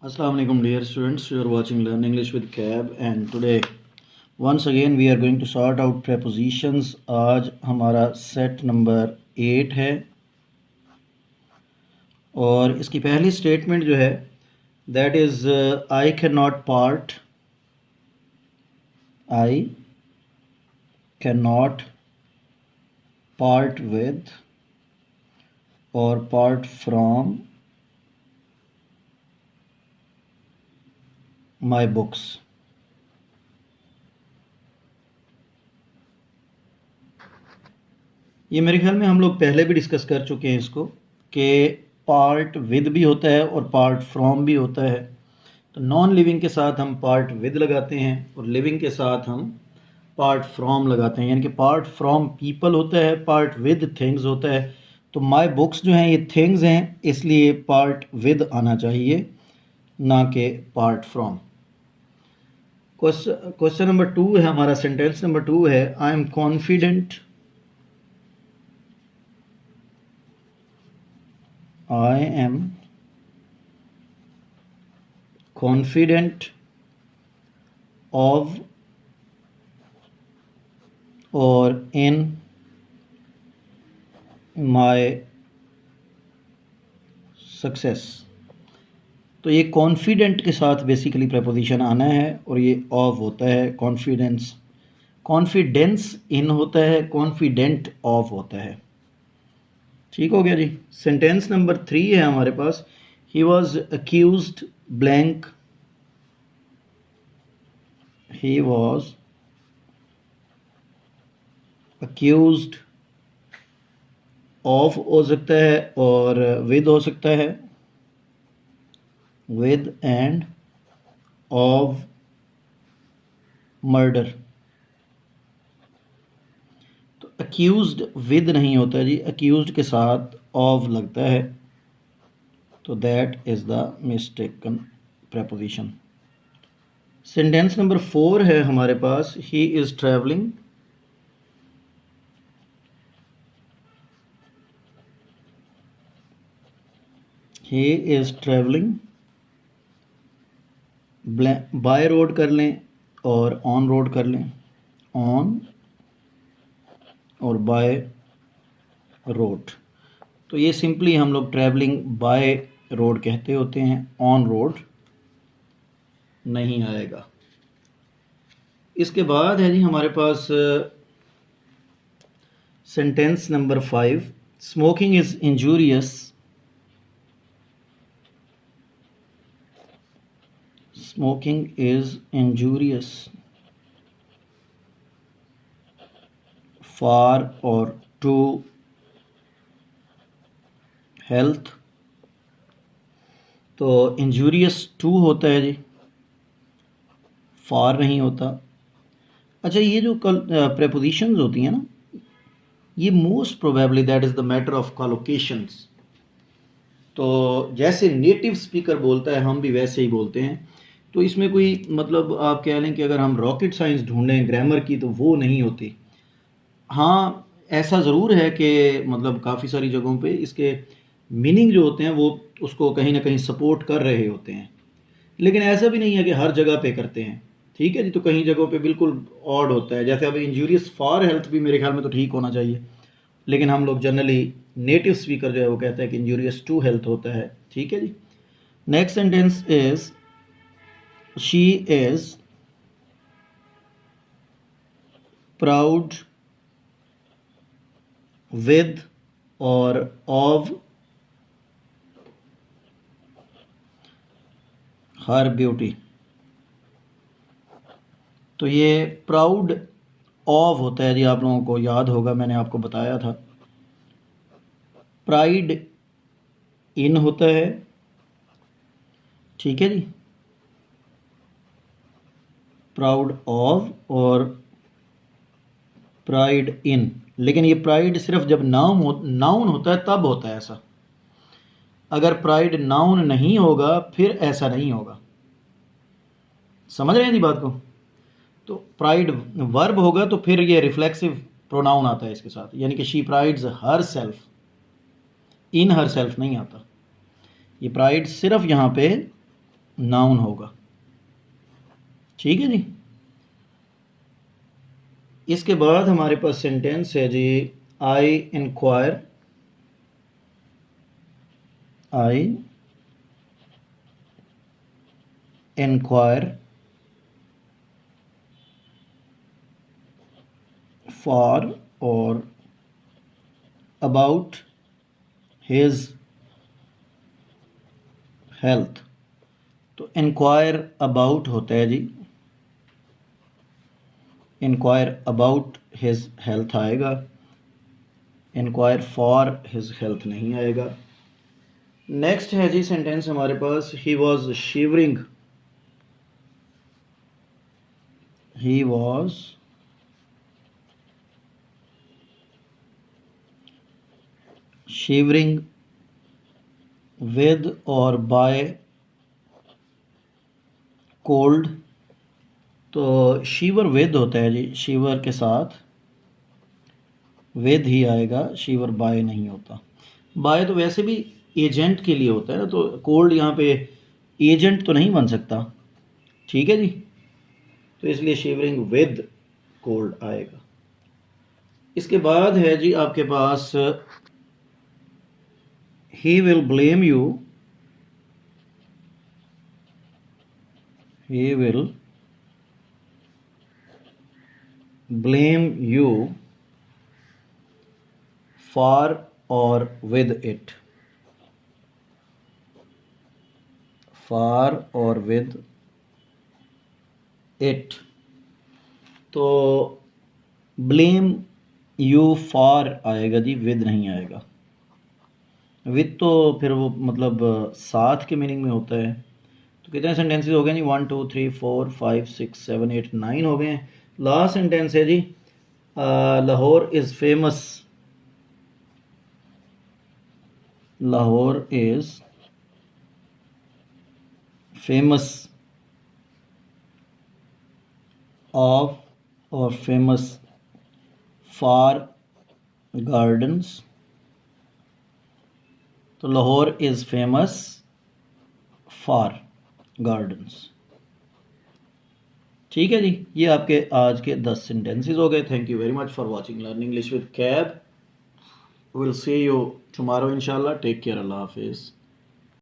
Assalamu alaikum dear students, you are watching Learn English with Cab and today once again we are going to sort out prepositions. आज हमारा set number 8 है और इसकी पहली statement जो है that is I cannot part with or part from my books. ये मेरे ख्याल में हम लोग पहले भी डिस्कस कर चुके हैं इसको कि पार्ट विद भी होता है और पार्ट फ्रॉम भी होता है। तो नॉन लिविंग के साथ हम पार्ट विद लगाते हैं और लिविंग के साथ हम पार्ट फ्रॉम लगाते हैं, यानी कि पार्ट फ्रॉम पीपल होता है, पार्ट विद थिंग्स होता है। तो माय बुक्स जो हैं ये थिंग्स हैं, इसलिए पार्ट विद आना चाहिए ना कि पार्ट फ्रॉम। क्वेश्चन नंबर 2 है हमारा, सेंटेंस नंबर 2 है आई एम कॉन्फिडेंट of और in my success। तो ये कॉन्फिडेंट के साथ बेसिकली प्रपोजिशन आना है और ये ऑफ होता है। कॉन्फिडेंस इन होता है, कॉन्फिडेंट ऑफ होता है। ठीक हो गया जी। सेंटेंस नंबर 3 है हमारे पास, he was accused blank. He was accused of हो सकता है और विद हो सकता है, विद एंड ऑफ मर्डर। तो अक्यूज्ड विद नहीं होता जी, अक्यूज्ड के साथ ऑफ लगता है, तो that is the mistaken proposition. Sentence number 4 है हमारे पास, he is travelling. He is travelling, by road कर लें और ऑन रोड कर लें, ऑन और बाय रोड। तो ये सिंपली हम लोग ट्रैवलिंग बाय रोड कहते होते हैं, ऑन रोड नहीं आएगा। इसके बाद है जी हमारे पास sentence number 5, smoking is injurious. Smoking is injurious for or to health। तो injurious to होता है जी, for नहीं होता। अच्छा, ये जो prepositions होती हैं ना, ये most probably that is the matter of collocations। तो जैसे नेटिव स्पीकर बोलता है हम भी वैसे ही बोलते हैं। तो इसमें कोई मतलब आप कह लें कि अगर हम रॉकेट साइंस ढूंढें ग्रामर की तो वो नहीं होती। हाँ, ऐसा ज़रूर है कि मतलब काफ़ी सारी जगहों पे इसके मीनिंग जो होते हैं वो उसको कहीं ना कहीं सपोर्ट कर रहे होते हैं, लेकिन ऐसा भी नहीं है कि हर जगह पे करते हैं। ठीक है जी। तो कहीं जगहों पे बिल्कुल ऑड होता है, जैसे अब इंजूरियस फॉर हेल्थ भी मेरे ख्याल में तो ठीक होना चाहिए, लेकिन हम लोग जनरली नेटिव स्पीकर जो है वो कहता है कि इंजूरियस टू हेल्थ होता है। ठीक है जी। Next sentence is she is proud with और ऑफ हर ब्यूटी। तो ये प्राउड ऑफ होता है जी, आप लोगों को याद होगा मैंने आपको बताया था। प्राइड इन होता है, ठीक है जी, प्राउड ऑफ और प्राइड इन। लेकिन ये प्राइड सिर्फ जब नाउन होता है तब होता है ऐसा। अगर प्राइड नाउन नहीं होगा फिर ऐसा नहीं होगा। समझ रहे हैं जी बात को? तो प्राइड वर्ब होगा तो फिर ये रिफ्लेक्सिव प्रोनाउन आता है इसके साथ, यानी कि she prides her self, in her self नहीं आता। ये प्राइड सिर्फ यहाँ पे नाउन होगा। ठीक है जी। इसके बाद हमारे पास सेंटेंस है जी, I inquire, I inquire for और अबाउट हिज हेल्थ। तो इंक्वायर अबाउट होता है जी, इंक्वायर अबाउट हिज हेल्थ आएगा, इंक्वायर फॉर हिज हेल्थ नहीं आएगा। नेक्स्ट है जी सेंटेंस हमारे पास, he was shivering, he was shivering with और बाय कोल्ड। तो शिवर विद होता है जी, शिवर के साथ विद ही आएगा, शिवर बाय नहीं होता। बाय तो वैसे भी एजेंट के लिए होता है ना, तो कोल्ड यहाँ पे एजेंट तो नहीं बन सकता। ठीक है जी, तो इसलिए शिवरिंग विद कोल्ड आएगा। इसके बाद है जी आपके पास, he will blame you, he will blame you for or with it, for or with it। तो blame you for आएगा जी, with नहीं आएगा। with तो फिर वो मतलब साथ के मीनिंग में होता है। तो कितने सेंटेंसेस हो गए जी, 1 2 3 4 5 6 7 8 9 हो गए हैं। लास्ट सेंटेंस है जी, Lahore is famous, Lahore is famous of और फेमस फॉर गार्डन्स। तो Lahore is famous for gardens. ठीक है जी, ये आपके आज के 10 सेंटेंसेस हो गए। Thank you very much for watching learning English with cab. Will see you tomorrow इंशाल्लाह। टेक केयर, अल्लाह हाफिज़।